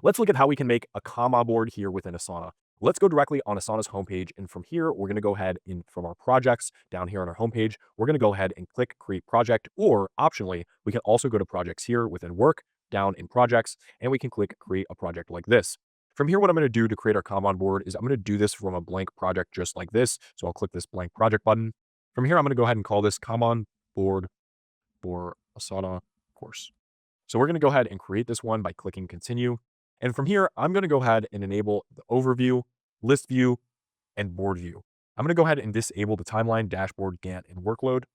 Let's look at how we can make a Kanban board here within Asana. Let's go directly on Asana's homepage. And from here, we're going to go ahead and from our projects down here on our homepage, we're going to go ahead and click create project, or optionally, we can also go to projects here within work, down in projects, and we can click create a project like this. From here, what I'm going to do to create our Kanban board is I'm going to do this from a blank project just like this. So I'll click this blank project button. From here, I'm going to go ahead and call this Kanban board for Asana course. So we're going to go ahead and create this one by clicking continue. And from here, I'm going to go ahead and enable the overview, list view, and board view. I'm going to go ahead and disable the timeline, dashboard, Gantt, and workload.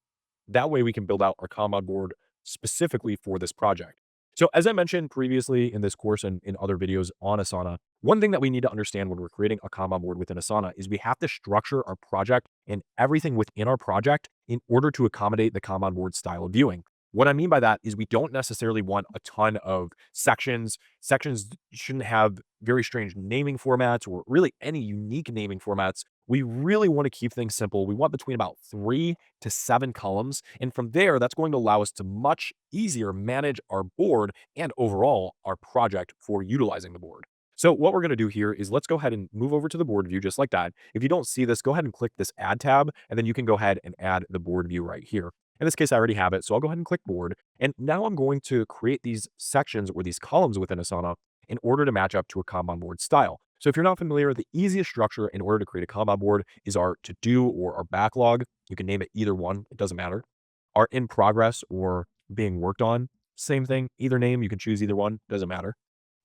That way we can build out our Kanban board specifically for this project. So as I mentioned previously in this course and in other videos on Asana, one thing that we need to understand when we're creating a Kanban board within Asana is we have to structure our project and everything within our project in order to accommodate the Kanban board style of viewing. What I mean by that is we don't necessarily want a ton of sections. Sections shouldn't have very strange naming formats or really any unique naming formats. We really want to keep things simple. We want between about 3 to 7 columns. And from there, that's going to allow us to much easier manage our board and overall our project for utilizing the board. So what we're going to do here is let's go ahead and move over to the board view just like that. If you don't see this, go ahead and click this add tab, and then you can go ahead and add the board view right here. In this case, I already have it, so I'll go ahead and click board. And now I'm going to create these sections or these columns within Asana in order to match up to a Kanban board style. So if you're not familiar, the easiest structure in order to create a Kanban board is our to-do or our backlog. You can name it either one, it doesn't matter. Our in progress or being worked on, same thing, either name, you can choose either one, doesn't matter.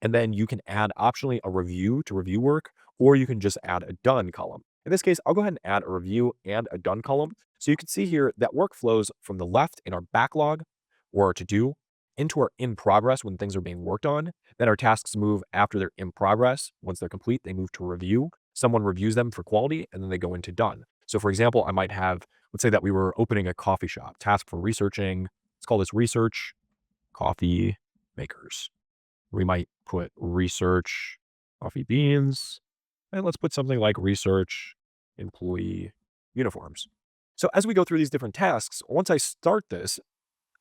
And then you can add optionally a review to review work, or you can just add a done column. In this case, I'll go ahead and add a review and a done column. So you can see here that work flows from the left in our backlog or our to do into our in progress when things are being worked on. Then our tasks move after they're in progress. Once they're complete, they move to review. Someone reviews them for quality, and then they go into done. So for example, I might have, let's say that we were opening a coffee shop, task for researching. Let's call this research coffee makers. We might put research coffee beans, and let's put something like research employee uniforms. So as we go through these different tasks, once I start this,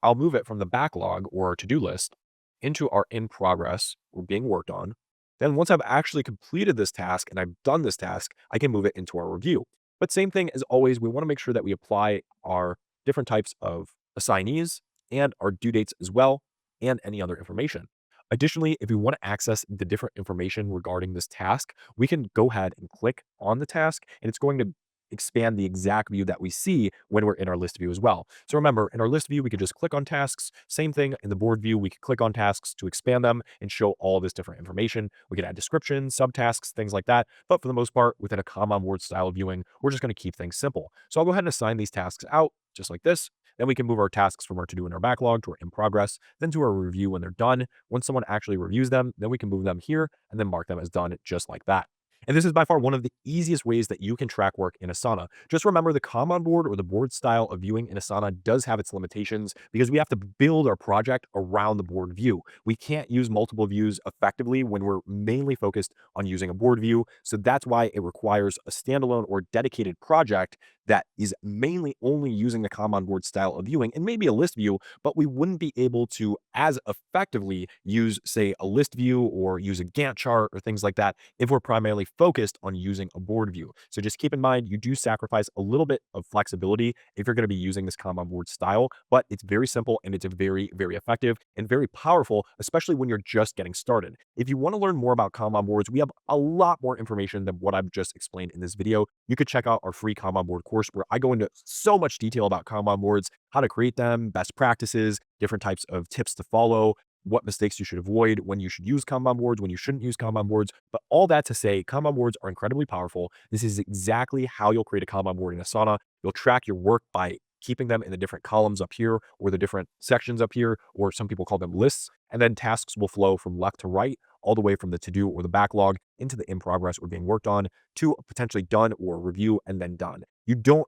I'll move it from the backlog or to-do list into our in progress or being worked on. Then once I've actually completed this task and I've done this task, I can move it into our review. But same thing as always, we want to make sure that we apply our different types of assignees and our due dates as well, and any other information. Additionally, if we want to access the different information regarding this task, we can go ahead and click on the task, and it's going to expand the exact view that we see when we're in our list view as well. So remember, in our list view, we could just click on tasks. Same thing in the board view, we could click on tasks to expand them and show all this different information. We could add descriptions, subtasks, things like that. But for the most part, within a Kanban board style viewing, we're just going to keep things simple. So I'll go ahead and assign these tasks out just like this. Then we can move our tasks from our to-do in our backlog to our in progress, then to our review when they're done. Once someone actually reviews them, then we can move them here and then mark them as done just like that. And this is by far one of the easiest ways that you can track work in Asana. Just remember the Kanban board or the board style of viewing in Asana does have its limitations because we have to build our project around the board view. We can't use multiple views effectively when we're mainly focused on using a board view. So that's why it requires a standalone or dedicated project that is mainly only using the Kanban board style of viewing and maybe a list view, but we wouldn't be able to as effectively use, say, a list view or use a Gantt chart or things like that if we're primarily focused on using a board view. So just keep in mind, you do sacrifice a little bit of flexibility if you're going to be using this Kanban board style, but it's very simple and it's very, very effective and very powerful, especially when you're just getting started. If you want to learn more about Kanban boards, we have a lot more information than what I've just explained in this video. You could check out our free Kanban board course where I go into so much detail about Kanban boards, how to create them, best practices, different types of tips to follow, what mistakes you should avoid, when you should use Kanban boards, when you shouldn't use Kanban boards. But all that to say, Kanban boards are incredibly powerful. This is exactly how you'll create a Kanban board in Asana. You'll track your work by keeping them in the different columns up here or the different sections up here, or some people call them lists. And then tasks will flow from left to right, all the way from the to-do or the backlog into the in progress or being worked on to potentially done or review and then done. You don't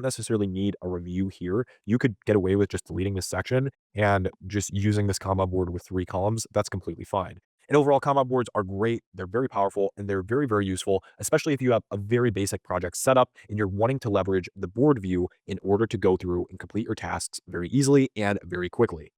necessarily need a review here. You could get away with just deleting this section and just using this Kanban board with 3 columns. That's completely fine. And overall, Kanban boards are great. They're very powerful and they're very, very useful, especially if you have a very basic project set up and you're wanting to leverage the board view in order to go through and complete your tasks very easily and very quickly.